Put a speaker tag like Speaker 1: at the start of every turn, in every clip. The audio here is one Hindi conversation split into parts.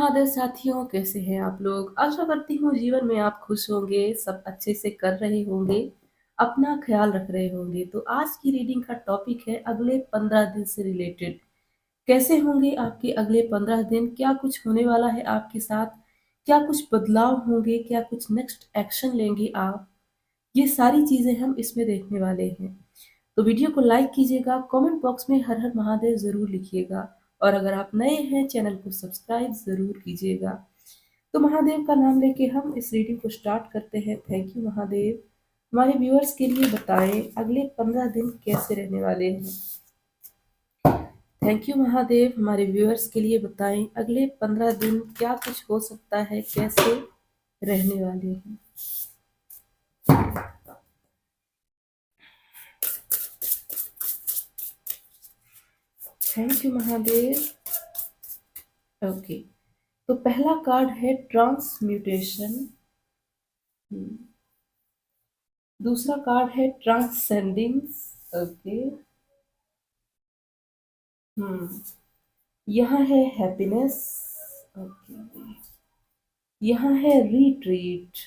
Speaker 1: महादेव साथियों, कैसे हैं आप लोग? आशा करती हूँ जीवन में आप खुश होंगे, सब अच्छे से कर रहे होंगे, अपना ख्याल रख रहे होंगे। तो आज की रीडिंग का टॉपिक है अगले 15 दिन से रिलेटेड। कैसे होंगे आपके अगले 15 दिन? क्या कुछ होने वाला है आपके साथ? क्या कुछ बदलाव होंगे? क्या कुछ नेक्स्ट एक्शन लेंगे आप? ये सारी चीज़ें हम इसमें देखने वाले हैं। तो वीडियो को लाइक कीजिएगा, कमेंट बॉक्स में हर हर महादेव ज़रूर लिखिएगा और अगर आप नए हैं चैनल को सब्सक्राइब ज़रूर कीजिएगा। तो महादेव का नाम लेके हम इस रीडिंग को स्टार्ट करते हैं। Thank you Mahadev. हमारे व्यूअर्स के लिए बताएं अगले 15 दिन कैसे रहने वाले हैं। Thank you Mahadev. हमारे व्यूअर्स के लिए बताएं अगले 15 दिन क्या कुछ हो सकता है, कैसे रहने वाले हैं। Thank you Mahadev. ओके, तो पहला कार्ड है ट्रांसम्यूटेशन। दूसरा कार्ड है ट्रांससेंडिंग। ओके। यहाँ है हैप्पीनेस। ओके। यहाँ है रिट्रीट।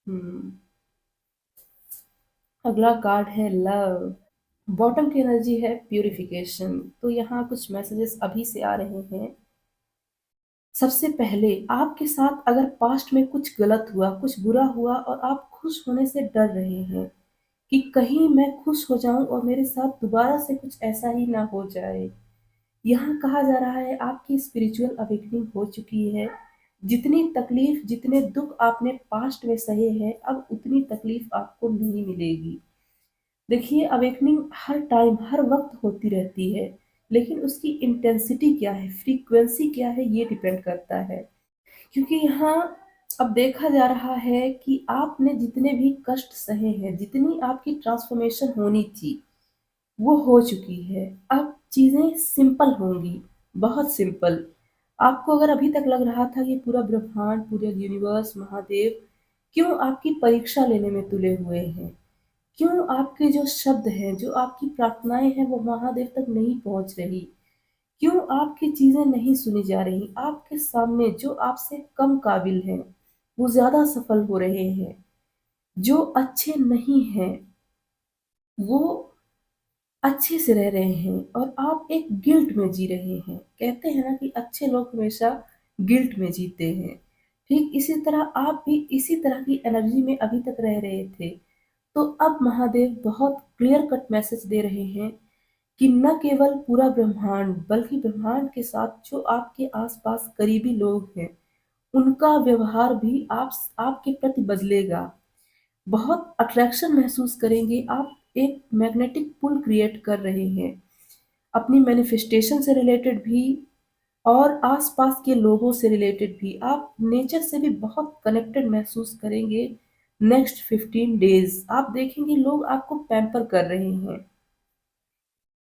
Speaker 1: हम्म अगला कार्ड है लव। बॉटम की एनर्जी है प्यूरिफिकेशन। तो यहाँ कुछ मैसेजेस अभी से आ रहे हैं। सबसे पहले आपके साथ अगर पास्ट में कुछ गलत हुआ, कुछ बुरा हुआ और आप खुश होने से डर रहे हैं कि कहीं मैं खुश हो जाऊं और मेरे साथ दोबारा से कुछ ऐसा ही ना हो जाए। यहाँ कहा जा रहा है आपकी स्पिरिचुअल अवेकनिंग हो चुकी है। जितनी तकलीफ, जितने दुख आपने पास्ट में सहे हैं, अब उतनी तकलीफ आपको नहीं मिलेगी। देखिए, अवेकनिंग हर टाइम हर वक्त होती रहती है, लेकिन उसकी इंटेंसिटी क्या है, फ्रीक्वेंसी क्या है, ये डिपेंड करता है। क्योंकि यहाँ अब देखा जा रहा है कि आपने जितने भी कष्ट सहे हैं, जितनी आपकी ट्रांसफॉर्मेशन होनी थी, वो हो चुकी है। अब चीजें सिंपल होंगी, बहुत सिंपल। आपको अगर अभी तक लग रहा था कि पूरा ब्रह्मांड, पूरे यूनिवर्स, महादेव क्यों आपकी परीक्षा लेने में तुले हुए हैं, क्यों आपके जो शब्द हैं, जो आपकी प्रार्थनाएं हैं, वो महादेव तक नहीं पहुंच रही, क्यों आपकी चीजें नहीं सुनी जा रही, आपके सामने जो आपसे कम काबिल हैं वो ज्यादा सफल हो रहे हैं, जो अच्छे नहीं हैं वो अच्छे से रह रहे हैं और आप एक गिल्ट में जी रहे हैं। कहते हैं ना कि अच्छे लोग हमेशा गिल्ट में जीते हैं। ठीक इसी तरह आप भी इसी तरह की एनर्जी में अभी तक रह रहे थे। तो अब महादेव बहुत क्लियर कट मैसेज दे रहे हैं कि न केवल पूरा ब्रह्मांड, बल्कि ब्रह्मांड के साथ जो आपके आसपास करीबी लोग हैं, उनका व्यवहार भी आपके प्रति बदलेगा। बहुत अट्रैक्शन महसूस करेंगे आप। एक मैग्नेटिक पुल क्रिएट कर रहे हैं अपनी मैनिफेस्टेशन से रिलेटेड भी और आसपास के लोगों से रिलेटेड भी। आप नेचर से भी बहुत कनेक्टेड महसूस करेंगे। नेक्स्ट 15 डेज आप देखेंगे लोग आपको पैम्पर कर रहे हैं,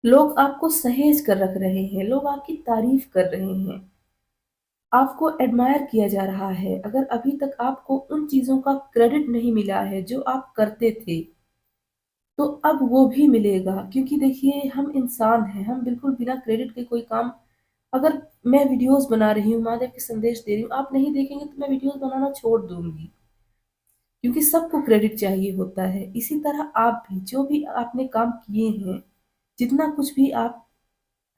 Speaker 1: लोग आपको सहेज कर रख रहे हैं, लोग आपकी तारीफ कर रहे हैं, आपको एडमायर किया जा रहा है। अगर अभी तक आपको उन चीजों का क्रेडिट नहीं मिला है जो आप करते थे, तो अब वो भी मिलेगा। क्योंकि देखिए, हम इंसान हैं, हम बिल्कुल बिना क्रेडिट के कोई काम, अगर मैं वीडियोस बना रही हूँ, महादेव के संदेश दे रही हूँ, आप नहीं देखेंगे तो मैं वीडियोस बनाना छोड़ दूंगी। क्योंकि सबको क्रेडिट चाहिए होता है। इसी तरह आप भी जो भी आपने काम किए हैं, जितना कुछ भी आप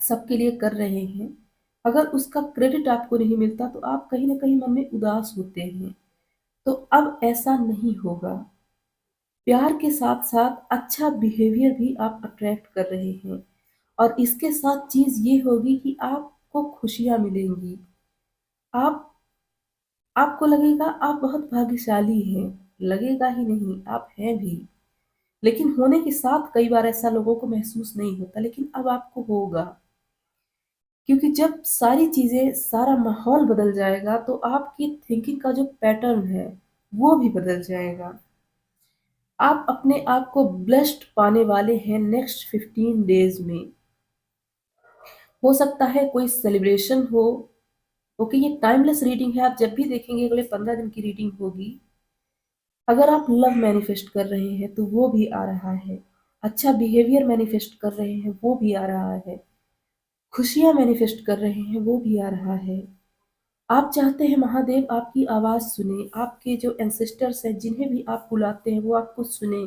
Speaker 1: सबके लिए कर रहे हैं, अगर उसका क्रेडिट आपको नहीं मिलता तो आप कहीं ना कहीं मन में उदास होते हैं। तो अब ऐसा नहीं होगा। प्यार के साथ साथ अच्छा बिहेवियर भी आप अट्रैक्ट कर रहे हैं और इसके साथ चीज ये होगी कि आपको खुशियां मिलेंगी। आप आपको लगेगा आप बहुत भाग्यशाली हैं। लगेगा ही नहीं, आप हैं भी। लेकिन होने के साथ कई बार ऐसा लोगों को महसूस नहीं होता, लेकिन अब आपको होगा। क्योंकि जब सारी चीजें, सारा माहौल बदल जाएगा तो आपकी थिंकिंग का जो पैटर्न है वो भी बदल जाएगा। आप अपने आप को ब्लेस्ड पाने वाले हैं नेक्स्ट 15 डेज में। हो सकता है कोई सेलिब्रेशन हो। ओके, ये टाइमलेस रीडिंग है, आप जब भी देखेंगे अगले 15 दिन की रीडिंग होगी। अगर आप लव मैनिफेस्ट कर रहे हैं तो वो भी आ रहा है। अच्छा बिहेवियर मैनिफेस्ट कर रहे हैं वो भी आ रहा है। खुशियां मैनिफेस्ट कर रहे हैं वो भी आ रहा है। आप चाहते हैं महादेव आपकी आवाज़ सुने, आपके जो एंसेस्टर्स हैं जिन्हें भी आप बुलाते हैं वो आपको सुने,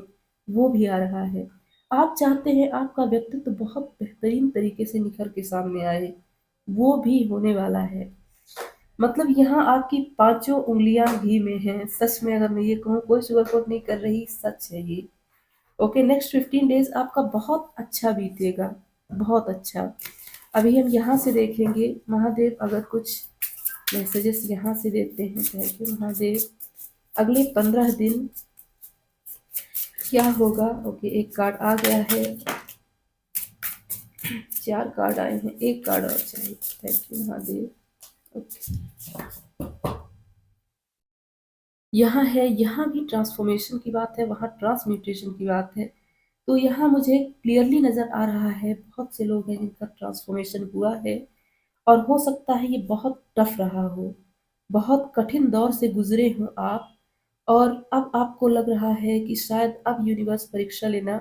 Speaker 1: वो भी आ रहा है। आप चाहते हैं आपका व्यक्तित्व बहुत बेहतरीन तरीके से निखर के सामने आए, वो भी होने वाला है। मतलब यहाँ आपकी पांचों उंगलियां घी में हैं। सच में अगर मैं ये कहूँ, कोई शुगरकोट नहीं कर रही, सच है ये। ओके, नेक्स्ट 15 डेज आपका बहुत अच्छा बीतेगा, बहुत अच्छा। अभी हम यहाँ से देखेंगे महादेव अगर कुछ मैसेजेस यहाँ से देते हैं। Thank you Mahadev. अगले 15 दिन क्या होगा? ओके, एक कार्ड आ गया है, 4 कार्ड आए हैं, एक कार्ड और चाहिए। Thank you Mahadev. ओके, यहाँ है, यहाँ भी ट्रांसफॉर्मेशन की बात है, वहाँ ट्रांसम्यूटेशन की बात है। तो यहाँ मुझे क्लियरली नजर आ रहा है बहुत से लोग हैं जिनका ट्रांसफॉर्मेशन हुआ है, और हो सकता है ये बहुत टफ रहा हो, बहुत कठिन दौर से गुजरे हों आप, और अब आपको लग रहा है कि शायद अब यूनिवर्स परीक्षा लेना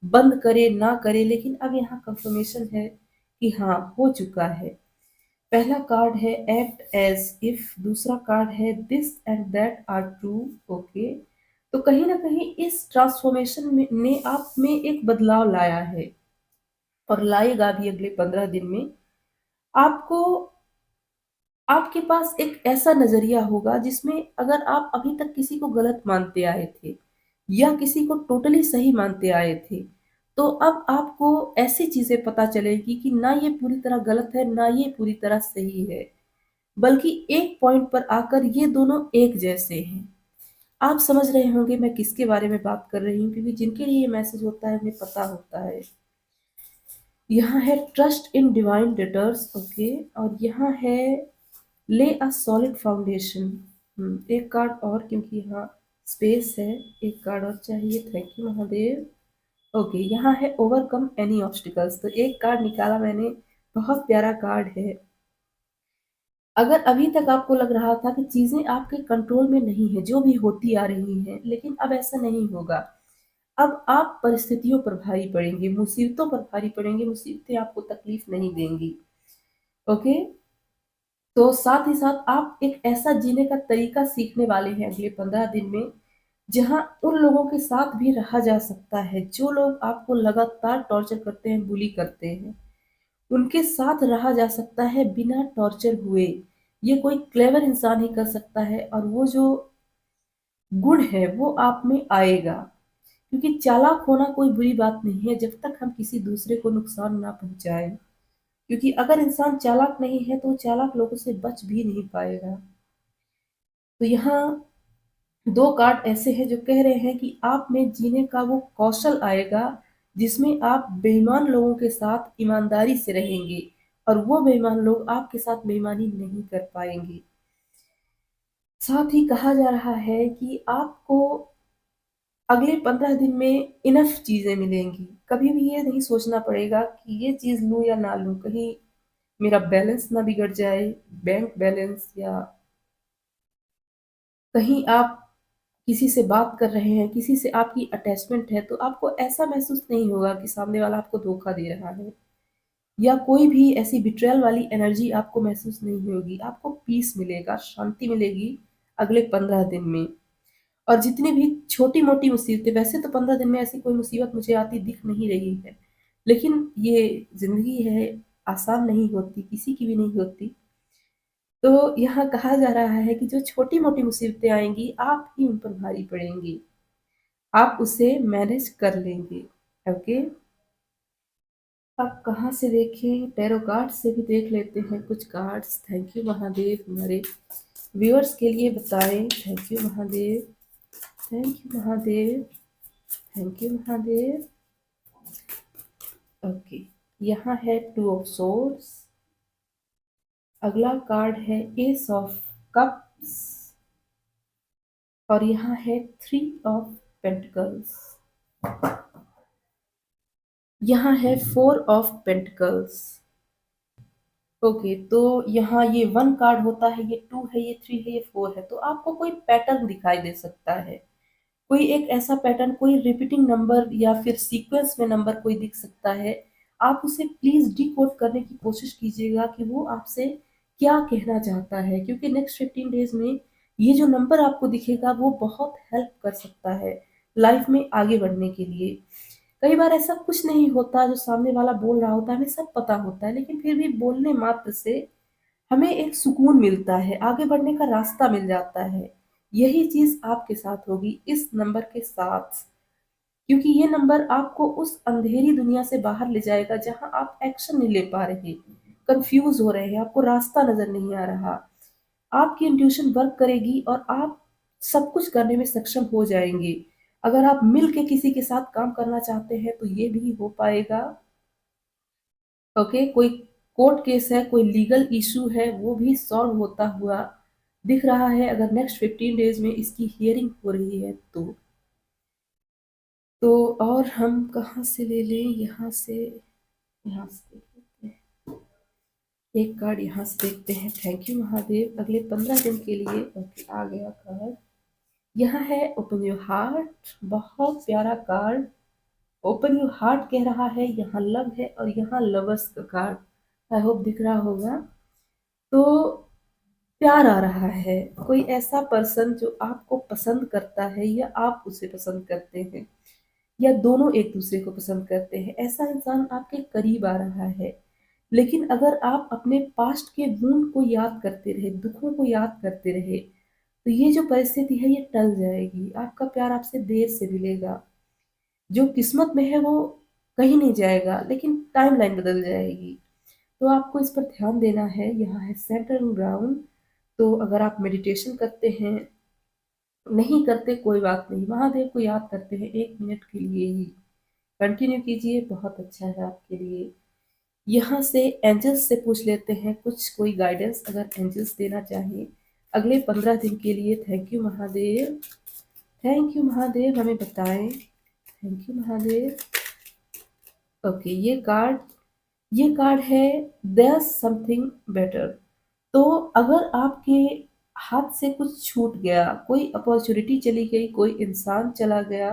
Speaker 1: बंद करे ना करे, लेकिन अब यहाँ कंफर्मेशन है कि हाँ, हो चुका है। पहला कार्ड है एक्ट एज इफ, दूसरा कार्ड है this and that are true. Okay, तो कहीं ना कहीं इस ट्रांसफॉर्मेशन में ने आप में एक बदलाव लाया है, और लाएगा भी अगले 15 दिन में। आपको, आपके पास एक ऐसा नजरिया होगा जिसमें अगर आप अभी तक किसी को गलत मानते आए थे या किसी को टोटली सही मानते आए थे, तो अब आपको ऐसी चीजें पता चलेगी कि ना ये पूरी तरह गलत है ना ये पूरी तरह सही है, बल्कि एक पॉइंट पर आकर ये दोनों एक जैसे हैं। आप समझ रहे होंगे मैं किसके बारे में बात कर रही हूँ, क्योंकि जिनके लिए ये मैसेज होता है उन्हें पता होता है। यहाँ है ट्रस्ट इन डिवाइन डिटर्स। ओके, और यहाँ है ले अ सॉलिड फाउंडेशन। एक कार्ड और, क्योंकि यहाँ स्पेस है, एक कार्ड और चाहिए। Thank you Mahadev. ओके, यहाँ है ओवरकम एनी ऑब्स्टिकल्स। तो एक कार्ड निकाला मैंने, बहुत प्यारा कार्ड है। अगर अभी तक आपको लग रहा था कि चीजें आपके कंट्रोल में नहीं है, जो भी होती आ रही हैं, लेकिन अब ऐसा नहीं होगा। अब आप परिस्थितियों पर भारी पड़ेंगे, मुसीबतों पर भारी पड़ेंगे, मुसीबतें आपको तकलीफ नहीं देंगी। ओके, तो साथ ही साथ आप एक ऐसा जीने का तरीका सीखने वाले हैं अगले 15 दिन में, जहां उन लोगों के साथ भी रहा जा सकता है जो लोग आपको लगातार टॉर्चर करते हैं, बुली करते हैं। उनके साथ रहा जा सकता है बिना टॉर्चर हुए। ये कोई क्लेवर इंसान ही कर सकता है, और वो जो गुण है वो आप में आएगा। क्योंकि चालाक होना कोई बुरी बात नहीं है, जब तक हम किसी दूसरे को नुकसान ना पहुंचाए। क्योंकि अगर इंसान चालाक नहीं है तो वो चालाक लोगों से बच भी नहीं पाएगा। तो यहाँ दो कार्ड ऐसे हैं जो कह रहे हैं कि आप में जीने का वो कौशल आएगा जिसमें आप बेईमान लोगों के साथ ईमानदारी से रहेंगे, और वो बेईमान लोग आपके साथ बेईमानी नहीं कर पाएंगे। साथ ही कहा जा रहा है कि आपको अगले 15 दिन में इनफ चीजें मिलेंगी। कभी भी ये नहीं सोचना पड़ेगा कि ये चीज लूं या ना लूं, कहीं मेरा बैलेंस ना बिगड़ जाए, बैंक बैलेंस, या कहीं आप किसी से बात कर रहे हैं, किसी से आपकी अटैचमेंट है, तो आपको ऐसा महसूस नहीं होगा कि सामने वाला आपको धोखा दे रहा है, या कोई भी ऐसी बिट्रेयल वाली एनर्जी आपको महसूस नहीं होगी। आपको पीस मिलेगा, शांति मिलेगी अगले 15 दिन में। और जितनी भी छोटी मोटी मुसीबतें, वैसे तो 15 दिन में ऐसी कोई मुसीबत मुझे आती दिख नहीं रही है, लेकिन ये जिंदगी है, आसान नहीं होती, किसी की भी नहीं होती। तो यहाँ कहा जा रहा है कि जो छोटी मोटी मुसीबतें आएंगी आप ही उन पर भारी पड़ेंगी, आप उसे मैनेज कर लेंगे। ओके, अब कहाँ से देखें? टैरो कार्ड से भी देख लेते हैं कुछ कार्ड्स। थैंक यू महादेव, हमारे व्यूअर्स के लिए बताएं। Thank you Mahadev, thank you Mahadev, thank you Mahadev. Okay, यहाँ है टू ऑफ सोर्ड्स। अगला कार्ड है एस ऑफ कप्स, और यहाँ है 3 ऑफ पेंटिकल्स। यहाँ है 4 ऑफ पेंटिकल्स। ओके, तो यहाँ ये 1 कार्ड होता है, ये 2 है, ये 3 है, ये 4 है। तो आपको कोई पैटर्न दिखाई दे सकता है, कोई एक ऐसा पैटर्न, कोई रिपीटिंग नंबर या फिर सीक्वेंस में नंबर कोई दिख सकता है। आप उसे प्लीज डिकोड करने की कोशिश कीजिएगा कि वो आपसे क्या कहना चाहता है, क्योंकि नेक्स्ट 15 डेज में ये जो नंबर आपको दिखेगा वो बहुत हेल्प कर सकता है लाइफ में आगे बढ़ने के लिए। कई बार ऐसा कुछ नहीं होता जो सामने वाला बोल रहा होता है, हमें सब पता होता है, लेकिन फिर भी बोलने मात्र से हमें एक सुकून मिलता है, आगे बढ़ने का रास्ता मिल जाता है। यही चीज आपके साथ होगी इस नंबर के साथ, क्योंकि ये नंबर आपको उस अंधेरी दुनिया से बाहर ले जाएगा जहां आप एक्शन नहीं ले पा रहे, कंफ्यूज हो रहे हैं, आपको रास्ता नजर नहीं आ रहा। आपकी इंट्यूशन वर्क करेगी और आप सब कुछ करने में सक्षम हो जाएंगे। अगर आप मिल के किसी के साथ काम करना चाहते हैं तो ये भी हो पाएगा। ओके, कोई कोर्ट केस है, कोई लीगल इशू है, वो भी सॉल्व होता हुआ दिख रहा है अगर नेक्स्ट 15 डेज में इसकी हियरिंग हो रही है तो और हम कहाँ से ले लें, यहाँ से देख लेते हैं। एक कार्ड यहाँ से देखते हैं। थैंक यू महादेव, अगले 15 दिन के लिए। ओके, आ गया कार्ड। यहाँ है ओपन योर हार्ट, बहुत प्यारा कार्ड। ओपन योर हार्ट कह रहा है, यहाँ लव है और यहाँ लवर्स का कार्ड, आई होप दिख रहा होगा। तो प्यार आ रहा है, कोई ऐसा पर्सन जो आपको पसंद करता है या आप उसे पसंद करते हैं, या दोनों एक दूसरे को पसंद करते हैं, ऐसा इंसान आपके करीब आ रहा है। लेकिन अगर आप अपने पास्ट के वूंड को याद करते रहे, दुखों को याद करते रहे, तो ये जो परिस्थिति है ये टल जाएगी, आपका प्यार आपसे देर से मिलेगा। जो किस्मत में है वो कहीं नहीं जाएगा, लेकिन टाइमलाइन बदल जाएगी। तो आपको इस पर ध्यान देना है। यहाँ है सेंटर ग्राउंड। तो अगर आप मेडिटेशन करते हैं, नहीं करते कोई बात नहीं, महादेव को याद करते हैं 1 मिनट के लिए ही कंटिन्यू कीजिए, बहुत अच्छा है आपके लिए। यहाँ से एंजल्स से पूछ लेते हैं कुछ, कोई गाइडेंस अगर एंजल्स देना चाहें अगले 15 दिन के लिए। Thank you Mahadev, thank you Mahadev, हमें बताएं। Thank you Mahadev. ओके, ये कार्ड है देयर समथिंग बेटर। तो अगर आपके हाथ से कुछ छूट गया, कोई अपॉर्चुनिटी चली गई, कोई इंसान चला गया,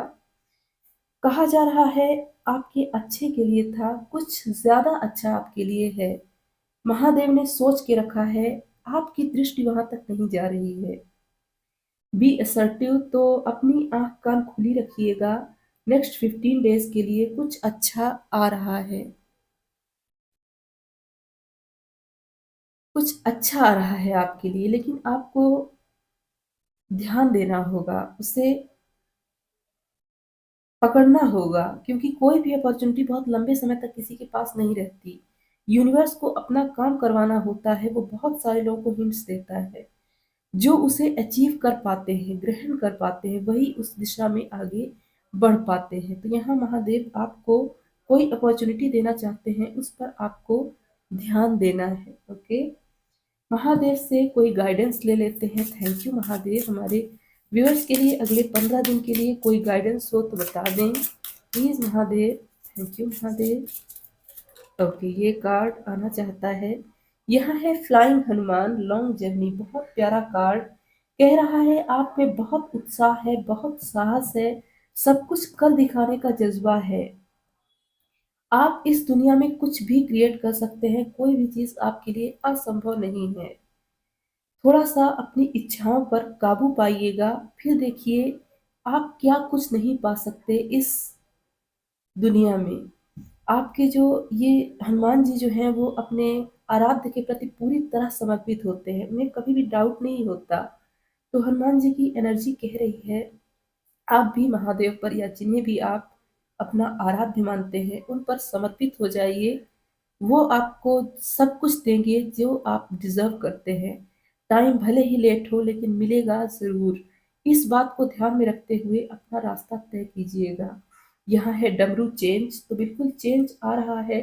Speaker 1: कहा जा रहा है आपके अच्छे के लिए था, कुछ ज्यादा अच्छा आपके लिए है, महादेव ने सोच के रखा है, आपकी दृष्टि वहां तक नहीं जा रही है। बी असर्टिव, तो अपनी आंख कान खुली रखिएगा, नेक्स्ट 15 डेज के लिए कुछ अच्छा आ रहा है, कुछ अच्छा आ रहा है आपके लिए, लेकिन आपको ध्यान देना होगा, उसे पकड़ना होगा, क्योंकि कोई भी अपॉर्चुनिटी बहुत लंबे समय तक किसी के पास नहीं रहती। यूनिवर्स को अपना काम करवाना होता है, वो बहुत सारे लोगों को हिंट्स देता है, जो उसे अचीव कर पाते हैं, ग्रहण कर पाते हैं, वही उस दिशा में आगे बढ़ पाते हैं। तो यहाँ महादेव आपको कोई अपॉर्चुनिटी देना चाहते हैं, उस पर आपको ध्यान देना है। ओके, महादेव से कोई गाइडेंस ले लेते हैं। थैंक यू महादेव, हमारे व्यूअर्स के लिए अगले 15 दिन के लिए कोई गाइडेंस हो तो बता दें please Mahadev. Thank you Mahadev. Okay, ये कार्ड आना चाहता है। यह है फ्लाइंग हनुमान लॉन्ग जर्नी, बहुत प्यारा कार्ड। कह रहा है आप में बहुत उत्साह है, बहुत साहस है, सब कुछ कर दिखाने का जज्बा है। आप इस दुनिया में कुछ भी क्रिएट कर सकते हैं, कोई भी चीज आपके लिए असंभव नहीं है। थोड़ा सा अपनी इच्छाओं पर काबू पाइएगा, फिर देखिए आप क्या कुछ नहीं पा सकते इस दुनिया में। आपके जो ये हनुमान जी जो हैं वो अपने आराध्य के प्रति पूरी तरह समर्पित होते हैं, उन्हें कभी भी डाउट नहीं होता। तो हनुमान जी की एनर्जी कह रही है आप भी महादेव पर, या जिन्हें भी आप अपना आराध्य मानते हैं, उन पर समर्पित हो जाइए। वो आपको सब कुछ देंगे जो आप डिजर्व करते हैं। टाइम भले ही लेट हो लेकिन मिलेगा जरूर। इस बात को ध्यान में रखते हुए अपना रास्ता तय कीजिएगा। यहाँ है डमरू चेंज, तो बिल्कुल चेंज आ रहा है।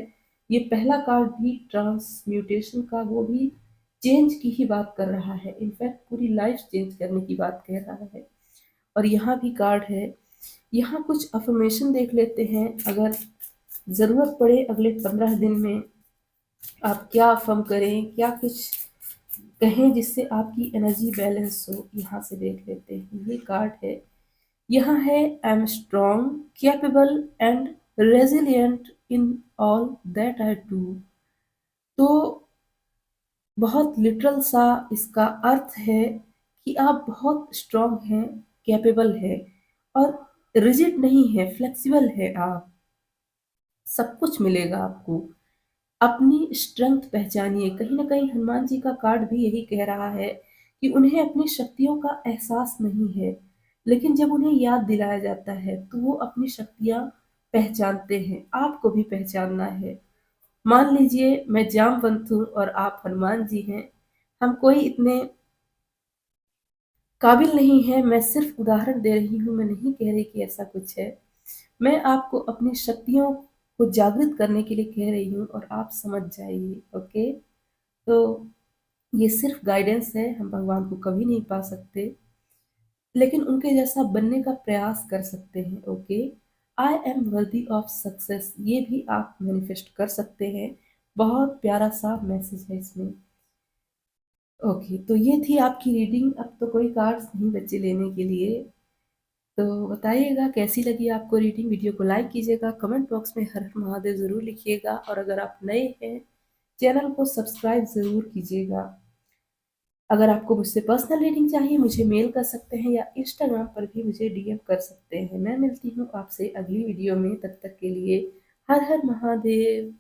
Speaker 1: ये पहला कार्ड भी ट्रांसम्यूटेशन का, वो भी चेंज की ही बात कर रहा है, इनफैक्ट पूरी लाइफ चेंज करने की बात कह रहा है। और यहाँ भी कार्ड है। यहाँ कुछ अफर्मेशन देख लेते हैं, अगर ज़रूरत पड़े अगले 15 दिन में आप क्या अफर्म करें, क्या कुछ कहें जिससे आपकी एनर्जी बैलेंस हो। यहाँ से देख लेते हैं, ये कार्ड है। यहाँ है I am strong, capable and resilient in all that I do. तो बहुत लिटरल सा इसका अर्थ है कि आप बहुत स्ट्रांग हैं, कैपेबल है और रिजिड नहीं है, फ्लेक्सिबल है आप। सब कुछ मिलेगा आपको। अपनी स्ट्रेंथ पहचानिए। कहीं ना कहीं हनुमान जी का कार्ड भी यही कह रहा है कि उन्हें अपनी शक्तियों का एहसास नहीं है, लेकिन जब उन्हें याद दिलाया जाता है तो वो अपनी शक्तियां पहचानते हैं। आपको भी पहचानना है। मान लीजिए मैं जामवंत हूँ और आप हनुमान जी हैं। हम कोई इतने काबिल नहीं है, मैं सिर्फ उदाहरण दे रही हूँ, मैं नहीं कह रही कि ऐसा कुछ है। मैं आपको अपनी शक्तियों को जागृत करने के लिए कह रही हूँ और आप समझ जाइए। ओके, तो ये सिर्फ गाइडेंस है, हम भगवान को कभी नहीं पा सकते, लेकिन उनके जैसा बनने का प्रयास कर सकते हैं। Okay, I am worthy of success, ये भी आप मैनिफेस्ट कर सकते हैं। बहुत प्यारा सा मैसेज है इसमें। ओके, तो ये थी आपकी रीडिंग। अब तो कोई कार्ड्स नहीं बचे लेने के लिए। तो बताइएगा कैसी लगी आपको रीडिंग। वीडियो को लाइक कीजिएगा, कमेंट बॉक्स में हर हर महादेव ज़रूर लिखिएगा, और अगर आप नए हैं चैनल को सब्सक्राइब ज़रूर कीजिएगा। अगर आपको मुझसे पर्सनल रीडिंग चाहिए मुझे मेल कर सकते हैं, या इंस्टाग्राम पर भी मुझे डीएम कर सकते हैं। मैं मिलती हूँ आपसे अगली वीडियो में, तब तक के लिए हर हर महादेव।